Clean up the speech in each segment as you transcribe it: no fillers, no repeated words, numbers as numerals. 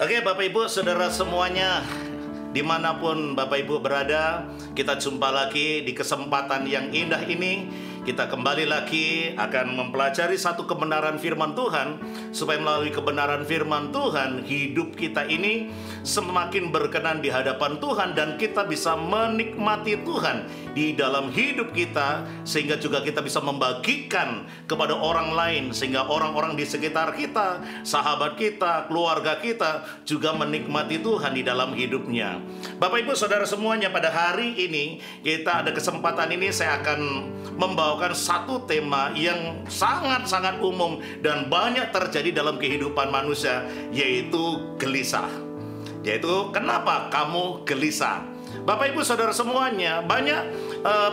Oke, Bapak Ibu, Saudara semuanya, dimanapun Bapak Ibu berada, kita jumpa lagi di kesempatan yang indah ini. Kita kembali lagi akan mempelajari satu kebenaran firman Tuhan, supaya melalui kebenaran firman Tuhan, hidup kita ini semakin berkenan di hadapan Tuhan, dan kita bisa menikmati Tuhan di dalam hidup kita, sehingga juga kita bisa membagikan kepada orang lain, sehingga orang-orang di sekitar kita, sahabat kita, keluarga kita juga menikmati Tuhan di dalam hidupnya. Bapak Ibu Saudara semuanya, pada hari ini kita ada kesempatan ini, saya akan membawakan satu tema yang sangat-sangat umum dan banyak terjadi dalam kehidupan manusia, yaitu gelisah. Yaitu kenapa kamu gelisah? Bapak Ibu Saudara semuanya, banyak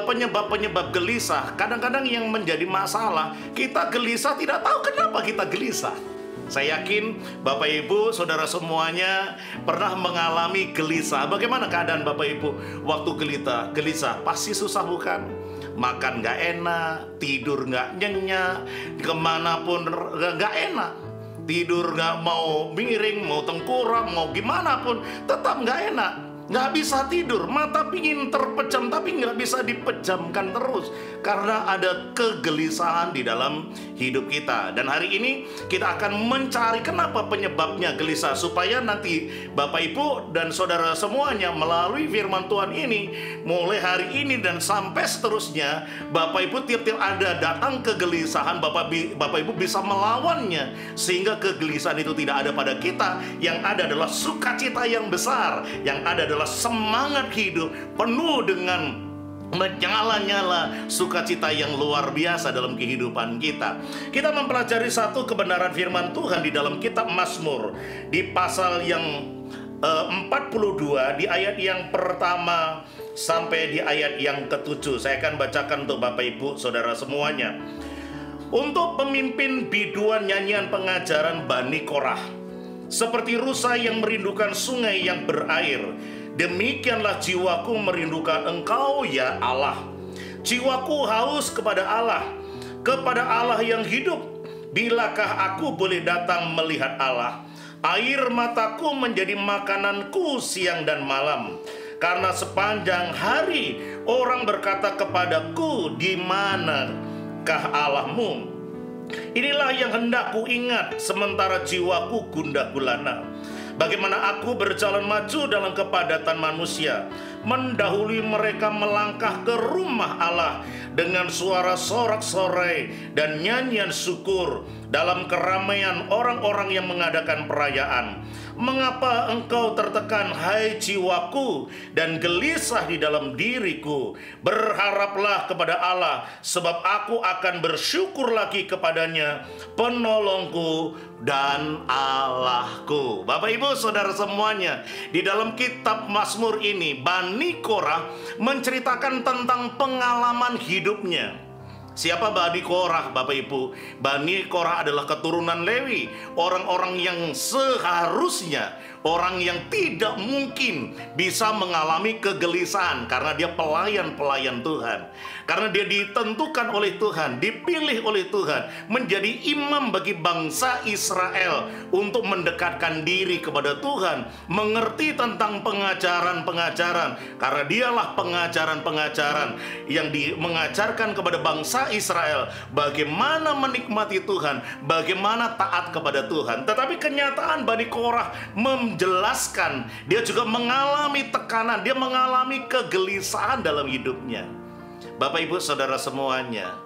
penyebab-penyebab gelisah. Kadang-kadang yang menjadi masalah, kita gelisah tidak tahu kenapa kita gelisah. Saya yakin Bapak Ibu Saudara semuanya pernah mengalami gelisah. Bagaimana keadaan Bapak Ibu waktu gelisah? Pasti susah, bukan? Makan gak enak, tidur gak nyenyak, kemanapun gak enak. Tidur gak mau miring, mau tengkurap, mau gimana pun tetap gak enak. Nggak bisa tidur, mata pingin terpejam tapi nggak bisa dipejamkan terus, karena ada kegelisahan di dalam hidup kita. Dan hari ini kita akan mencari kenapa penyebabnya gelisah, supaya nanti Bapak Ibu dan Saudara semuanya melalui firman Tuhan ini, mulai hari ini dan sampai seterusnya, Bapak Ibu tiap-tiap ada datang kegelisahan, Bapak Ibu bisa melawannya, sehingga kegelisahan itu tidak ada pada kita. Yang ada adalah sukacita yang besar, yang ada adalah semangat hidup penuh dengan menyala-nyala sukacita yang luar biasa dalam kehidupan kita. Kita mempelajari satu kebenaran firman Tuhan di dalam kitab Mazmur, di pasal yang 42, di ayat yang pertama sampai di ayat yang ke-7. Saya akan bacakan untuk Bapak Ibu Saudara semuanya. Untuk pemimpin biduan nyanyian pengajaran Bani Korah, seperti rusa yang merindukan sungai yang berair, demikianlah jiwaku merindukan Engkau ya Allah. Jiwaku haus kepada Allah yang hidup. Bilakah aku boleh datang melihat Allah? Air mataku menjadi makananku siang dan malam, karena sepanjang hari orang berkata kepadaku, di manakah Allahmu? Inilah yang hendak ku ingat sementara jiwaku gundah gulana. Bagaimana aku berjalan maju dalam kepadatan manusia, mendahului mereka melangkah ke rumah Allah dengan suara sorak-sorai dan nyanyian syukur dalam keramaian orang-orang yang mengadakan perayaan. Mengapa engkau tertekan, hai jiwaku, dan gelisah di dalam diriku? Berharaplah kepada Allah, sebab aku akan bersyukur lagi kepadanya, penolongku dan Allahku. Bapak Ibu Saudara semuanya, di dalam kitab Mazmur ini, Bani Korah menceritakan tentang pengalaman hidupnya. Siapa Bani Korah, Bapak Ibu? Bani Korah adalah keturunan Lewi, orang-orang yang seharusnya, orang yang tidak mungkin bisa mengalami kegelisahan, karena dia pelayan-pelayan Tuhan. Karena dia ditentukan oleh Tuhan, dipilih oleh Tuhan menjadi imam bagi bangsa Israel untuk mendekatkan diri kepada Tuhan, mengerti tentang pengajaran-pengajaran, karena dialah pengajaran-pengajaran yang mengajarkan kepada bangsa Israel bagaimana menikmati Tuhan, bagaimana taat kepada Tuhan. Tetapi kenyataan Bani Korah menjelaskan, dia juga mengalami tekanan, dia mengalami kegelisahan dalam hidupnya. Bapak Ibu Saudara semuanya,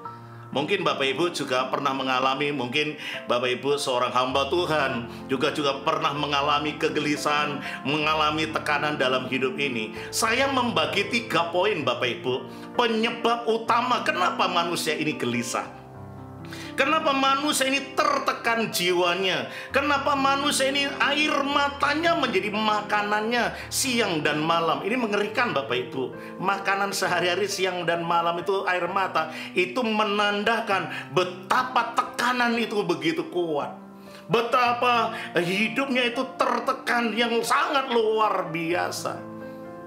mungkin Bapak Ibu juga pernah mengalami, mungkin Bapak Ibu seorang hamba Tuhan juga pernah mengalami kegelisahan, mengalami tekanan dalam hidup ini. Saya membagi 3 poin Bapak Ibu, penyebab utama kenapa manusia ini gelisah. Kenapa manusia ini tertekan jiwanya? Kenapa manusia ini air matanya menjadi makanannya siang dan malam? Ini mengerikan Bapak Ibu. Makanan sehari-hari siang dan malam itu air mata. Itu menandakan betapa tekanan itu begitu kuat. Betapa hidupnya itu tertekan yang sangat luar biasa.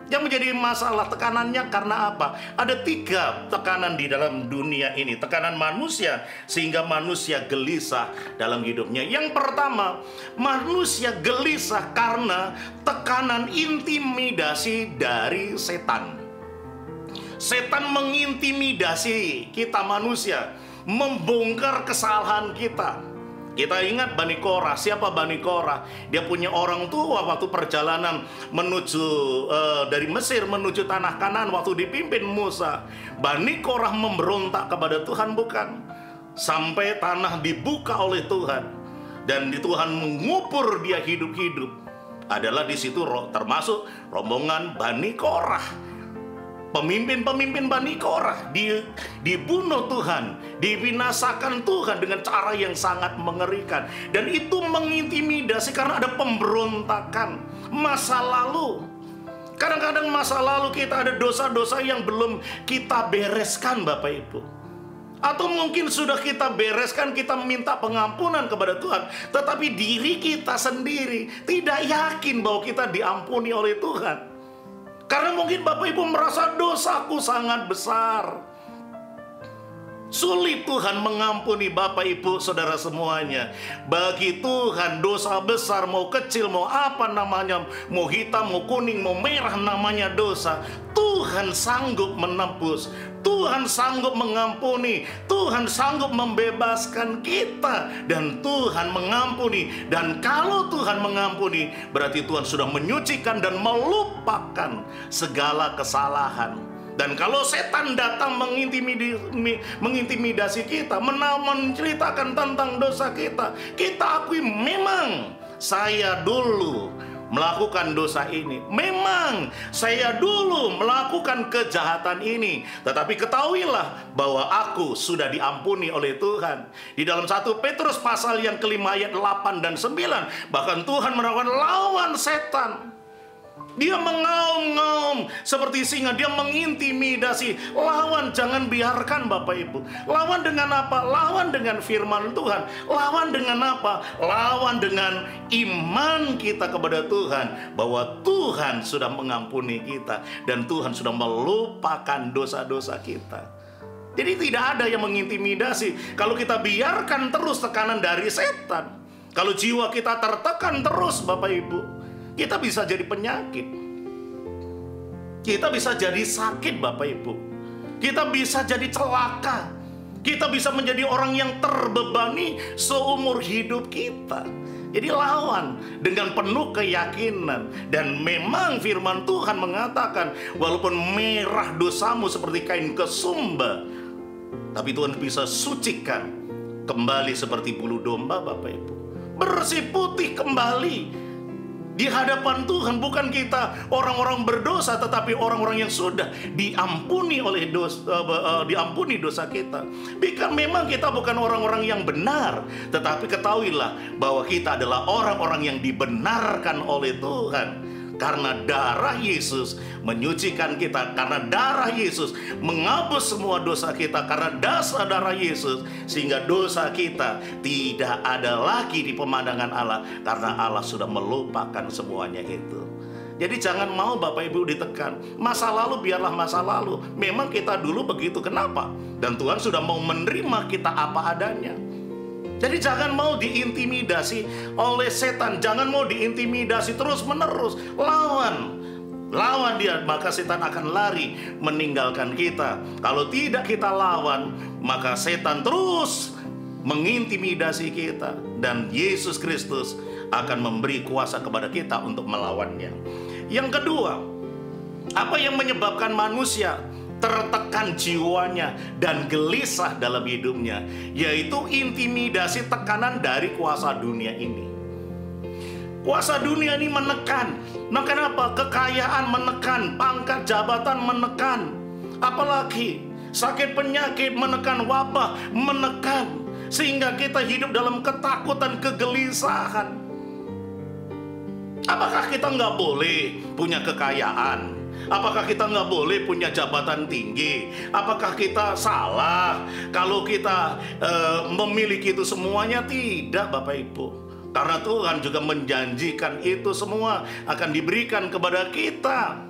Yang menjadi masalah tekanannya karena apa? Ada 3 tekanan di dalam dunia ini. Tekanan manusia sehingga manusia gelisah dalam hidupnya. Yang pertama, manusia gelisah karena tekanan intimidasi dari setan. Setan mengintimidasi kita manusia, membongkar kesalahan kita. Kita ingat Bani Korah. Siapa Bani Korah? Dia punya orang tua waktu perjalanan menuju dari Mesir menuju tanah Kanaan waktu dipimpin Musa. Bani Korah memberontak kepada Tuhan, bukan? Sampai tanah dibuka oleh Tuhan dan Tuhan mengubur dia hidup-hidup. Adalah di situ termasuk rombongan Bani Korah. Pemimpin-pemimpin Bani Korah dibunuh Tuhan, dibinasakan Tuhan dengan cara yang sangat mengerikan. Dan itu mengintimidasi karena ada pemberontakan masa lalu. Kadang-kadang masa lalu kita ada dosa-dosa yang belum kita bereskan, Bapak Ibu. Atau mungkin sudah kita bereskan, kita minta pengampunan kepada Tuhan, tetapi diri kita sendiri tidak yakin bahwa kita diampuni oleh Tuhan. Karena mungkin Bapak Ibu merasa dosaku sangat besar. Sulit Tuhan mengampuni Bapak Ibu Saudara semuanya. Bagi Tuhan dosa besar, mau kecil, mau apa namanya, mau hitam, mau kuning, mau merah, namanya dosa. Tuhan sanggup menebus, Tuhan sanggup mengampuni, Tuhan sanggup membebaskan kita. Dan Tuhan mengampuni. Dan kalau Tuhan mengampuni, berarti Tuhan sudah menyucikan dan melupakan segala kesalahan. Dan kalau setan datang mengintimidasi kita, menceritakan tentang dosa kita, kita akui memang saya dulu melakukan dosa ini, memang saya dulu melakukan kejahatan ini, tetapi ketahuilah bahwa aku sudah diampuni oleh Tuhan. Di dalam 1 Petrus pasal yang kelima ayat 8 dan 9, bahkan Tuhan menawarkan lawan setan. Dia mengaum-ngaum seperti singa, dia mengintimidasi. Lawan, jangan biarkan Bapak Ibu. Lawan dengan apa? Lawan dengan firman Tuhan. Lawan dengan apa? Lawan dengan iman kita kepada Tuhan, bahwa Tuhan sudah mengampuni kita dan Tuhan sudah melupakan dosa-dosa kita. Jadi tidak ada yang mengintimidasi. Kalau kita biarkan terus tekanan dari setan, kalau jiwa kita tertekan terus Bapak Ibu, kita bisa jadi penyakit. Kita bisa jadi sakit Bapak Ibu. Kita bisa jadi celaka. Kita bisa menjadi orang yang terbebani seumur hidup kita. Jadi lawan dengan penuh keyakinan. Dan memang firman Tuhan mengatakan, walaupun merah dosamu seperti kain kesumba, tapi Tuhan bisa sucikan kembali seperti bulu domba Bapak Ibu. Bersih putih kembali di hadapan Tuhan. Bukan kita orang-orang berdosa, tetapi orang-orang yang sudah diampuni oleh diampuni dosa kita. Bukan, memang kita bukan orang-orang yang benar, tetapi ketahuilah bahwa kita adalah orang-orang yang dibenarkan oleh Tuhan. Karena darah Yesus menyucikan kita, karena darah Yesus menghapus semua dosa kita, karena dasar darah Yesus, sehingga dosa kita tidak ada lagi di pemandangan Allah, karena Allah sudah melupakan semuanya itu. Jadi jangan mau Bapak Ibu ditekan. Masa lalu biarlah masa lalu. Memang kita dulu begitu, kenapa? Dan Tuhan sudah mau menerima kita apa adanya. Jadi jangan mau diintimidasi oleh setan. Jangan mau diintimidasi terus menerus. Lawan dia, maka setan akan lari meninggalkan kita. Kalau tidak kita lawan, maka setan terus mengintimidasi kita. Dan Yesus Kristus akan memberi kuasa kepada kita untuk melawannya. Yang kedua, apa yang menyebabkan manusia tertekan jiwanya dan gelisah dalam hidupnya? Yaitu intimidasi, tekanan dari kuasa dunia ini. Kuasa dunia ini menekan. Apa? Kekayaan menekan, pangkat jabatan menekan, apalagi sakit penyakit menekan, wabah menekan, sehingga kita hidup dalam ketakutan, kegelisahan. Apakah kita nggak boleh punya kekayaan? Apakah kita nggak boleh punya jabatan tinggi? Apakah kita salah kalau kita memiliki itu semuanya? Tidak Bapak Ibu. Karena Tuhan juga menjanjikan itu semua akan diberikan kepada kita.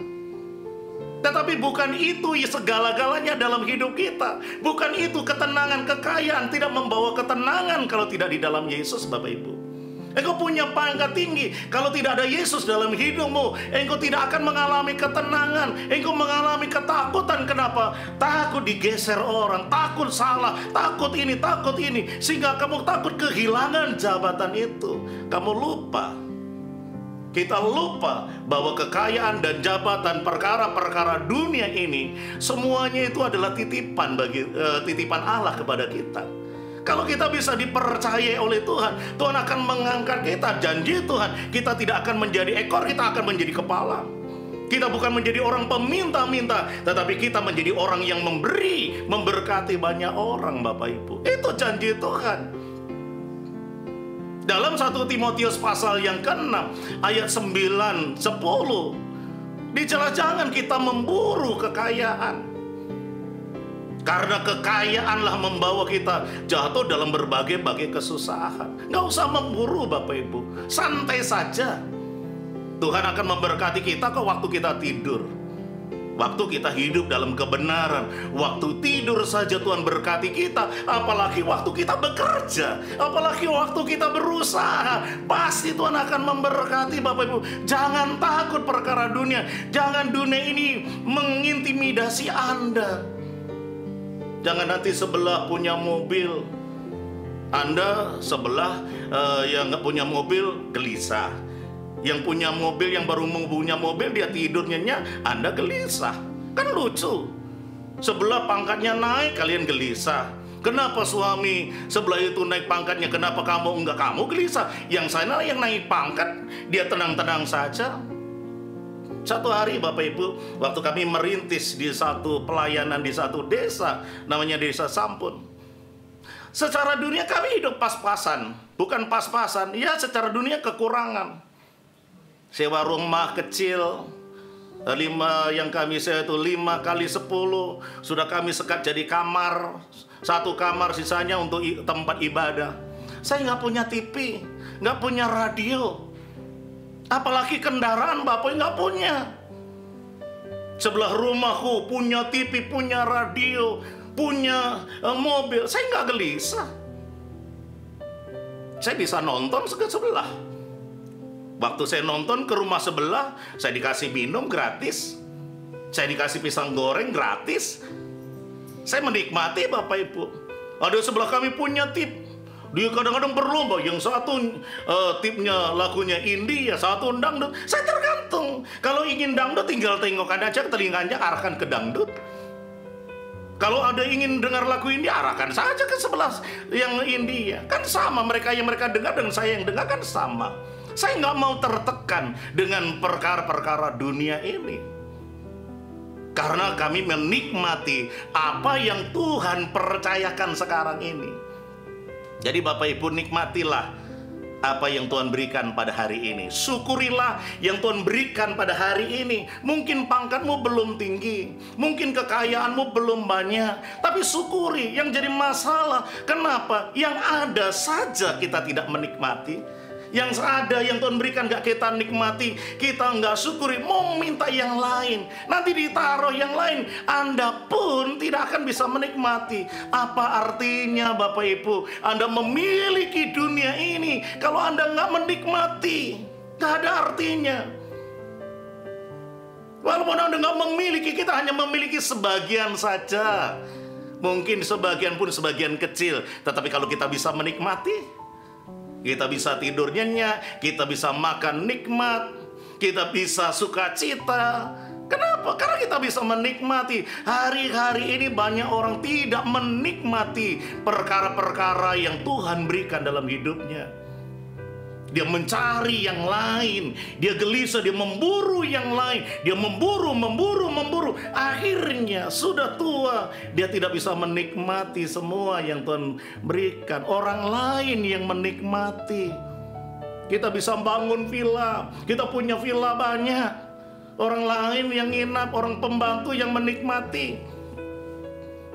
Tetapi bukan itu segala-galanya dalam hidup kita. Bukan itu ketenangan, kekayaan. Tidak membawa ketenangan kalau tidak di dalam Yesus, Bapak Ibu. Engkau punya pangkat tinggi, kalau tidak ada Yesus dalam hidupmu, engkau tidak akan mengalami ketenangan. Engkau mengalami ketakutan. Kenapa? Takut digeser orang, takut salah, takut ini, sehingga kamu takut kehilangan jabatan itu. Kamu lupa, kita lupa bahwa kekayaan dan jabatan, perkara-perkara dunia ini, semuanya itu adalah titipan titipan Allah kepada kita. Kalau kita bisa dipercayai oleh Tuhan, Tuhan akan mengangkat kita. Janji Tuhan, kita tidak akan menjadi ekor, kita akan menjadi kepala. Kita bukan menjadi orang peminta-minta, tetapi kita menjadi orang yang memberi, memberkati banyak orang, Bapak Ibu. Itu janji Tuhan. Dalam 1 Timotius pasal yang ke-6 ayat 9, 10 dijelas jangan kita memburu kekayaan. Karena kekayaanlah membawa kita jatuh dalam berbagai-bagai kesusahan. Nggak usah memburu, Bapak Ibu. Santai saja. Tuhan akan memberkati kita kok waktu kita tidur. Waktu kita hidup dalam kebenaran. Waktu tidur saja Tuhan berkati kita. Apalagi waktu kita bekerja. Apalagi waktu kita berusaha. Pasti Tuhan akan memberkati, Bapak Ibu. Jangan takut perkara dunia. Jangan dunia ini mengintimidasi Anda. Jangan nanti sebelah punya mobil, Anda sebelah yang nggak punya mobil gelisah. Yang punya mobil, yang baru punya mobil, dia tidur nyenyak, Anda gelisah. Kan lucu. Sebelah pangkatnya naik, kalian gelisah. Kenapa suami sebelah itu naik pangkatnya, kenapa kamu enggak? Kamu gelisah. Yang sana yang naik pangkat, dia tenang-tenang saja. Satu hari, Bapak Ibu, waktu kami merintis di satu pelayanan di satu desa, namanya Desa Sampun. Secara dunia kami hidup pas-pasan. Bukan pas-pasan, ya secara dunia kekurangan. Sewa rumah kecil, yang kami sewa itu 5 kali 10. Sudah kami sekat jadi kamar. Satu kamar sisanya untuk tempat ibadah. Saya nggak punya TV, nggak punya radio. Apalagi kendaraan, Bapak nggak punya. Sebelah rumahku punya TV, punya radio, punya mobil. Saya nggak gelisah. Saya bisa nonton ke sebelah. Waktu saya nonton ke rumah sebelah, saya dikasih minum gratis. Saya dikasih pisang goreng gratis. Saya menikmati, Bapak Ibu. Ada sebelah kami punya TV. Dia kadang-kadang berlomba, yang satu tipnya lagunya indie, ya satu dangdut. Saya tergantung. Kalau ingin dangdut tinggal tengokkan aja telinganya, arahkan ke dangdut. Kalau ada ingin dengar lagu indie, arahkan saja ke sebelah yang indie. Kan sama, mereka yang mereka dengar dan saya yang dengar kan sama. Saya nggak mau tertekan dengan perkara-perkara dunia ini. Karena kami menikmati apa yang Tuhan percayakan sekarang ini. Jadi Bapak Ibu, nikmatilah apa yang Tuhan berikan pada hari ini. Syukurilah yang Tuhan berikan pada hari ini. Mungkin pangkatmu belum tinggi, mungkin kekayaanmu belum banyak, tapi syukuri. Yang jadi masalah, kenapa? Yang ada saja kita tidak menikmati. Yang ada yang Tuhan berikan gak kita nikmati, kita gak syukuri, mau minta yang lain, nanti ditaruh yang lain, Anda pun tidak akan bisa menikmati. Apa artinya, Bapak Ibu, Anda memiliki dunia ini kalau Anda gak menikmati? Gak ada artinya. Walaupun Anda gak memiliki, kita hanya memiliki sebagian saja. Mungkin sebagian pun sebagian kecil, tetapi kalau kita bisa menikmati, kita bisa tidur nyenyak, kita bisa makan nikmat, kita bisa sukacita. Kenapa? Karena kita bisa menikmati. Hari-hari ini banyak orang tidak menikmati perkara-perkara yang Tuhan berikan dalam hidupnya. Dia mencari yang lain, dia gelisah, dia memburu yang lain, dia memburu. Akhirnya sudah tua, dia tidak bisa menikmati semua yang Tuhan berikan. Orang lain yang menikmati. Kita bisa bangun villa, kita punya villa banyak. Orang lain yang nginap, orang pembantu yang menikmati.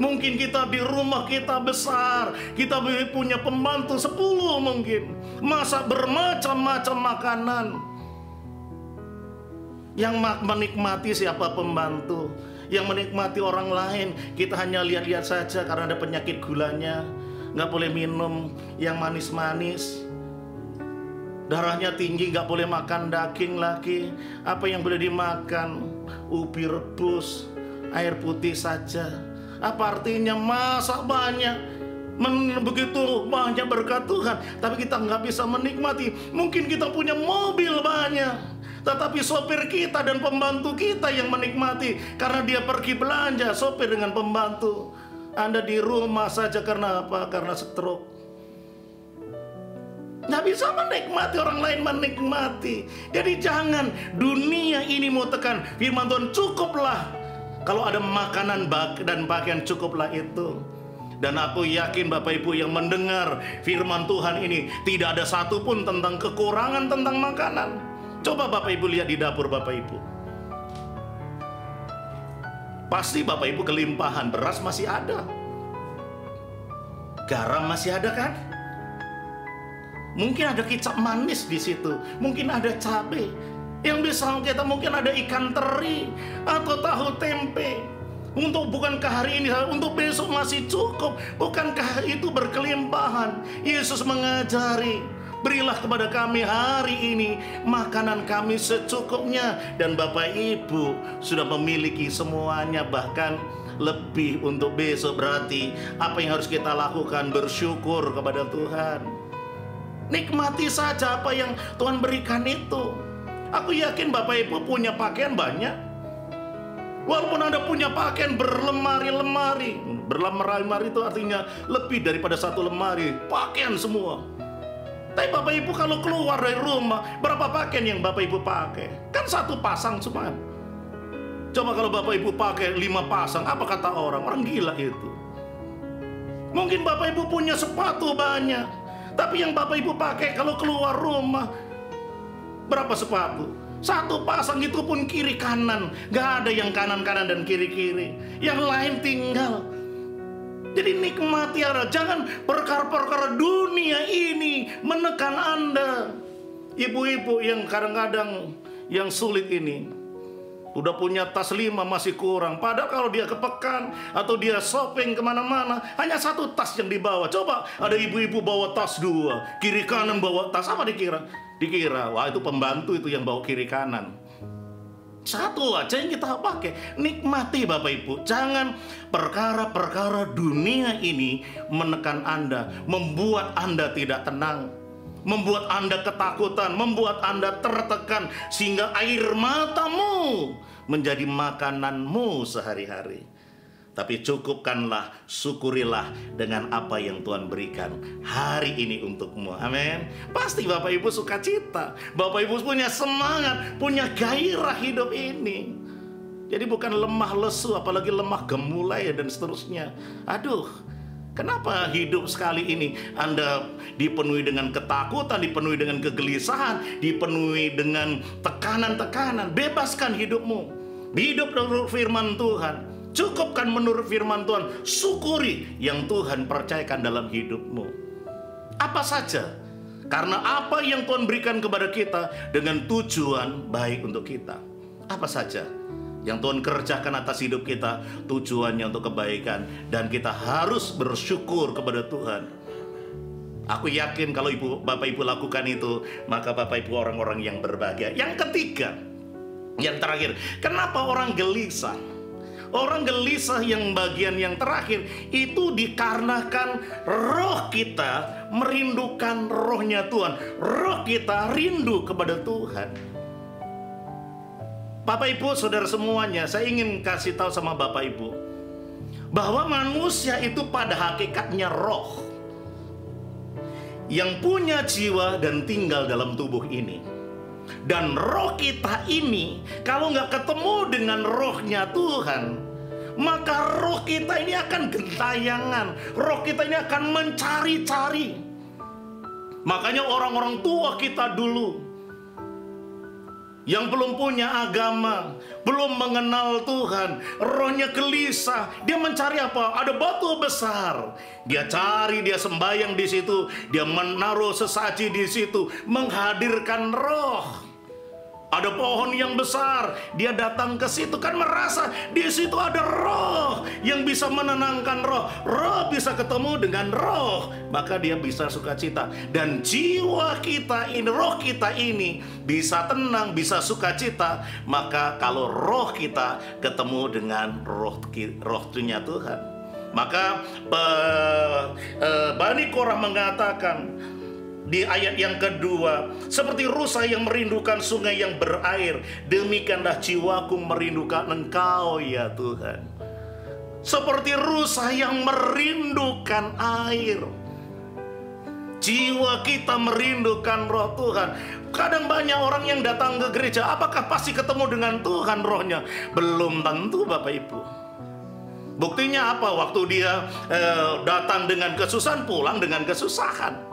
Mungkin kita di rumah kita besar, kita punya pembantu 10 mungkin, masak bermacam-macam makanan. Yang menikmati siapa pembantu, yang menikmati orang lain. Kita hanya lihat-lihat saja karena ada penyakit gulanya, nggak boleh minum yang manis-manis. Darahnya tinggi, nggak boleh makan daging lagi. Apa yang boleh dimakan? Ubi rebus, air putih saja. Apa artinya masak banyak, begitu banyak berkat Tuhan, tapi kita nggak bisa menikmati. Mungkin kita punya mobil banyak, tetapi sopir kita dan pembantu kita yang menikmati karena dia pergi belanja, sopir dengan pembantu. Anda di rumah saja karena apa? Karena stroke. Nggak bisa menikmati, orang lain menikmati. Jadi jangan dunia ini mau tekan firman Tuhan, cukuplah. Kalau ada makanan dan pakaian, cukuplah itu. Dan aku yakin Bapak Ibu yang mendengar firman Tuhan ini, tidak ada satupun tentang kekurangan tentang makanan. Coba Bapak Ibu lihat di dapur Bapak Ibu. Pasti Bapak Ibu kelimpahan, beras masih ada, garam masih ada kan? Mungkin ada kecap manis di situ, mungkin ada cabai. Yang bisa kita, mungkin ada ikan teri atau tahu tempe. Bukankah hari ini, untuk besok masih cukup? Bukankah itu berkelimpahan? Yesus mengajari, berilah kepada kami hari ini makanan kami secukupnya. Dan Bapak Ibu sudah memiliki semuanya, bahkan lebih untuk besok. Berarti apa yang harus kita lakukan? Bersyukur kepada Tuhan. Nikmati saja apa yang Tuhan berikan itu. Aku yakin Bapak Ibu punya pakaian banyak. Walaupun Anda punya pakaian berlemari-lemari. Berlemari-lemari itu artinya lebih daripada satu lemari, pakaian semua. Tapi Bapak Ibu kalau keluar dari rumah, berapa pakaian yang Bapak Ibu pakai? Kan satu pasang cuma. Coba kalau Bapak Ibu pakai 5 pasang, apa kata orang? Orang gila itu. Mungkin Bapak Ibu punya sepatu banyak, tapi yang Bapak Ibu pakai kalau keluar rumah, berapa sepatu? Satu pasang, itu pun kiri kanan. Gak ada yang kanan-kanan dan kiri-kiri. Yang lain tinggal. Jadi nikmati Anda. Jangan perkara-perkara dunia ini menekan Anda. Ibu-ibu yang kadang-kadang yang sulit ini, udah punya tas 5 masih kurang. Padahal kalau dia ke pekan atau dia shopping kemana-mana, hanya satu tas yang dibawa. Coba ada ibu-ibu bawa tas 2, kiri kanan bawa tas. Apa dikira? Wah, itu pembantu itu yang bawa kiri kanan. Satu aja yang kita pakai. Nikmati Bapak Ibu. Jangan perkara-perkara dunia ini menekan Anda, membuat Anda tidak tenang, membuat Anda ketakutan, membuat Anda tertekan, sehingga air matamu menjadi makananmu sehari-hari. Tapi cukupkanlah, syukurilah dengan apa yang Tuhan berikan hari ini untukmu. Amin. Pasti Bapak Ibu sukacita, Bapak Ibu punya semangat, punya gairah hidup ini. Jadi bukan lemah lesu, apalagi lemah gemulai dan seterusnya. Aduh, kenapa hidup sekali ini Anda dipenuhi dengan ketakutan, dipenuhi dengan kegelisahan, dipenuhi dengan tekanan-tekanan? Bebaskan hidupmu. Hidup menurut firman Tuhan. Cukupkan menurut firman Tuhan. Syukuri yang Tuhan percayakan dalam hidupmu. Apa saja. Karena apa yang Tuhan berikan kepada kita dengan tujuan baik untuk kita. Apa saja yang Tuhan kerjakan atas hidup kita, tujuannya untuk kebaikan. Dan kita harus bersyukur kepada Tuhan. Aku yakin kalau Bapak Ibu lakukan itu, maka Bapak Ibu orang-orang yang berbahagia. Yang ketiga, yang terakhir, kenapa orang gelisah? Orang gelisah yang bagian yang terakhir itu dikarenakan roh kita merindukan rohnya Tuhan. Roh kita rindu kepada Tuhan. Bapak Ibu, saudara semuanya, saya ingin kasih tahu sama Bapak Ibu bahwa manusia itu pada hakikatnya roh yang punya jiwa dan tinggal dalam tubuh ini. Dan roh kita ini kalau nggak ketemu dengan rohnya Tuhan, maka roh kita ini akan gentayangan. Roh kita ini akan mencari-cari. Makanya orang-orang tua kita dulu yang belum punya agama, belum mengenal Tuhan, rohnya gelisah, dia mencari apa? Ada batu besar, dia cari, dia sembahyang di situ, dia menaruh sesaji di situ, menghadirkan roh. Ada pohon yang besar, dia datang ke situ kan merasa di situ ada roh yang bisa menenangkan roh. Roh bisa ketemu dengan roh, maka dia bisa sukacita. Dan jiwa kita ini, roh kita ini bisa tenang, bisa sukacita. Maka kalau roh kita ketemu dengan rohnya Tuhan, maka Bani Korah mengatakan di ayat yang kedua, seperti rusa yang merindukan sungai yang berair, demikianlah jiwaku merindukan Engkau ya Tuhan. Seperti rusa yang merindukan air, jiwa kita merindukan roh Tuhan. Kadang banyak orang yang datang ke gereja, apakah pasti ketemu dengan Tuhan rohnya? Belum tentu Bapak Ibu. Buktinya apa? Waktu dia datang dengan kesusahan, pulang dengan kesusahan.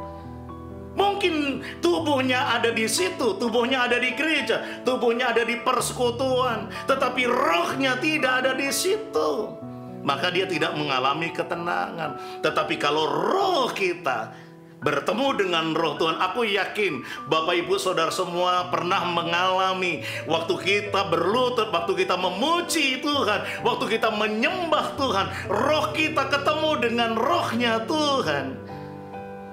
Mungkin tubuhnya ada di situ, tubuhnya ada di gereja, tubuhnya ada di persekutuan, tetapi rohnya tidak ada di situ. Maka dia tidak mengalami ketenangan. Tetapi kalau roh kita bertemu dengan roh Tuhan, aku yakin Bapak Ibu Saudara semua pernah mengalami waktu kita berlutut, waktu kita memuji Tuhan, waktu kita menyembah Tuhan, roh kita ketemu dengan rohnya Tuhan.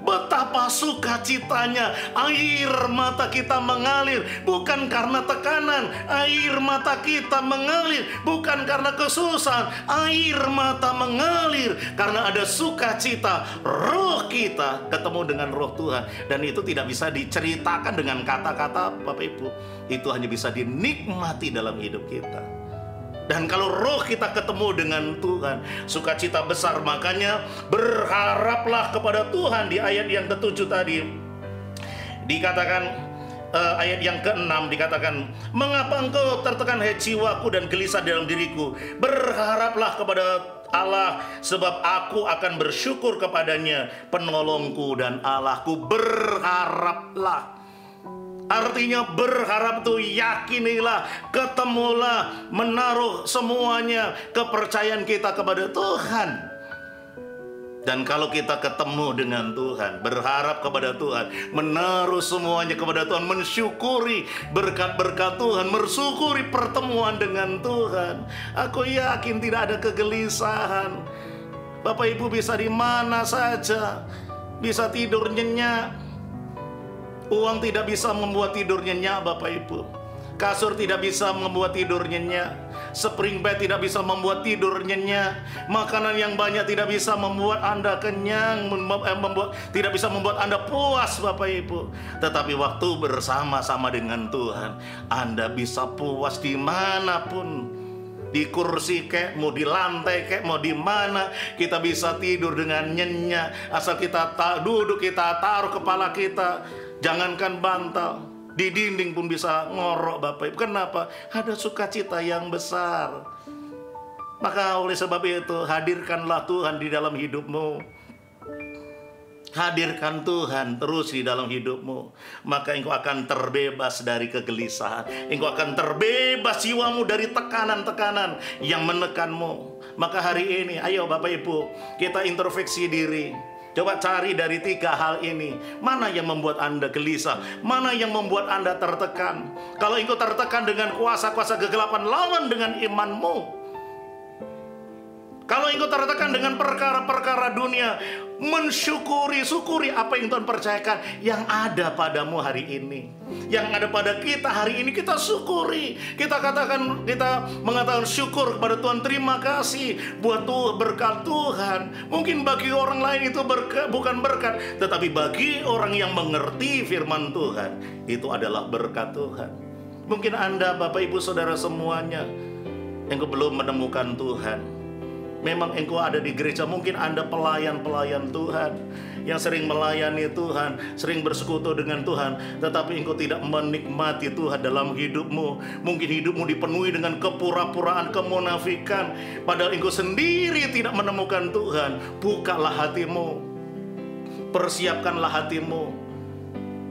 Betapa sukacitanya, air mata kita mengalir bukan karena tekanan, air mata kita mengalir bukan karena kesusahan, air mata mengalir karena ada sukacita. Roh kita ketemu dengan roh Tuhan, dan itu tidak bisa diceritakan dengan kata-kata Bapak Ibu. Itu hanya bisa dinikmati dalam hidup kita. Dan kalau roh kita ketemu dengan Tuhan, sukacita besar. Makanya berharaplah kepada Tuhan. Di ayat yang ke-7 tadi dikatakan, ayat yang ke-6 dikatakan, mengapa engkau tertekan hai jiwaku dan gelisah dalam diriku? Berharaplah kepada Allah, sebab aku akan bersyukur kepadanya, penolongku dan Allahku. Berharaplah. Artinya berharap tuh, yakinilah, ketemulah, menaruh semuanya kepercayaan kita kepada Tuhan. Dan kalau kita ketemu dengan Tuhan, berharap kepada Tuhan, menaruh semuanya kepada Tuhan, mensyukuri berkat-berkat Tuhan, bersyukuri pertemuan dengan Tuhan, aku yakin tidak ada kegelisahan. Bapak Ibu bisa di mana saja, bisa tidur nyenyak. Uang tidak bisa membuat tidur nyenyak Bapak Ibu. Kasur tidak bisa membuat tidur nyenyak. Spring bed tidak bisa membuat tidur nyenyak. Makanan yang banyak tidak bisa membuat Anda kenyang, tidak bisa membuat Anda puas Bapak Ibu. Tetapi waktu bersama-sama dengan Tuhan, Anda bisa puas dimanapun. Di kursi kek, mau di lantai kek, mau di mana, kita bisa tidur dengan nyenyak. Asal kita duduk, kita taruh kepala kita, jangankan bantal, di dinding pun bisa ngorok Bapak Ibu. Kenapa? Ada sukacita yang besar. Maka oleh sebab itu, hadirkanlah Tuhan di dalam hidupmu. Hadirkan Tuhan terus di dalam hidupmu, maka engkau akan terbebas dari kegelisahan. Engkau akan terbebas jiwamu dari tekanan-tekanan yang menekanmu. Maka hari ini, ayo Bapak Ibu, kita introspeksi diri. Coba cari dari 3 hal ini, mana yang membuat Anda gelisah, mana yang membuat Anda tertekan. Kalau engkau tertekan dengan kuasa-kuasa kegelapan, lawan dengan imanmu. Kalau engkau tertekan dengan perkara-perkara dunia, syukuri apa yang Tuhan percayakan, yang ada padamu hari ini, yang ada pada kita hari ini. Kita syukuri, kita mengatakan syukur kepada Tuhan. Terima kasih buat berkat Tuhan. Mungkin bagi orang lain itu bukan berkat, tetapi bagi orang yang mengerti firman Tuhan, itu adalah berkat Tuhan. Mungkin Anda, Bapak Ibu Saudara semuanya, engkau belum menemukan Tuhan. Memang engkau ada di gereja, mungkin Anda pelayan-pelayan Tuhan yang sering melayani Tuhan, sering bersekutu dengan Tuhan, tetapi engkau tidak menikmati Tuhan dalam hidupmu. Mungkin hidupmu dipenuhi dengan kepura-puraan, kemunafikan, padahal engkau sendiri tidak menemukan Tuhan. Bukalah hatimu, persiapkanlah hatimu.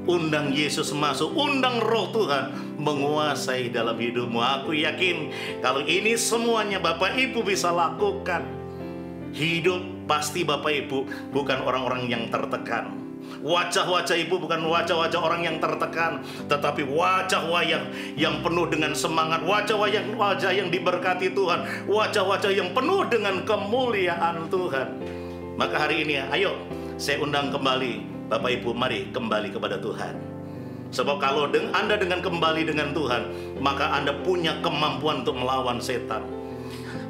Undang Yesus masuk, undang roh Tuhan menguasai dalam hidupmu. Aku yakin kalau ini semuanya Bapak Ibu bisa lakukan, hidup pasti Bapak Ibu bukan orang-orang yang tertekan. Wajah-wajah ibu bukan wajah-wajah orang yang tertekan, tetapi wajah-wajah yang penuh dengan semangat, wajah yang diberkati Tuhan, wajah-wajah yang penuh dengan kemuliaan Tuhan. Maka hari ini ayo saya undang kembali Bapak Ibu, mari kembali kepada Tuhan. Sebab kalau Anda dengan kembali dengan Tuhan, maka Anda punya kemampuan untuk melawan setan.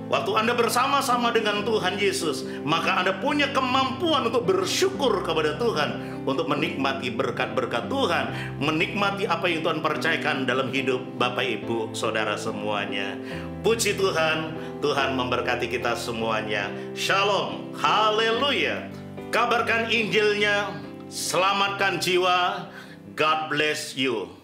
Waktu Anda bersama-sama dengan Tuhan Yesus, maka Anda punya kemampuan untuk bersyukur kepada Tuhan, untuk menikmati berkat-berkat Tuhan, menikmati apa yang Tuhan percayakan dalam hidup Bapak Ibu Saudara semuanya. Puji Tuhan, Tuhan memberkati kita semuanya. Shalom, haleluya. Kabarkan Injilnya, selamatkan jiwa. God bless you.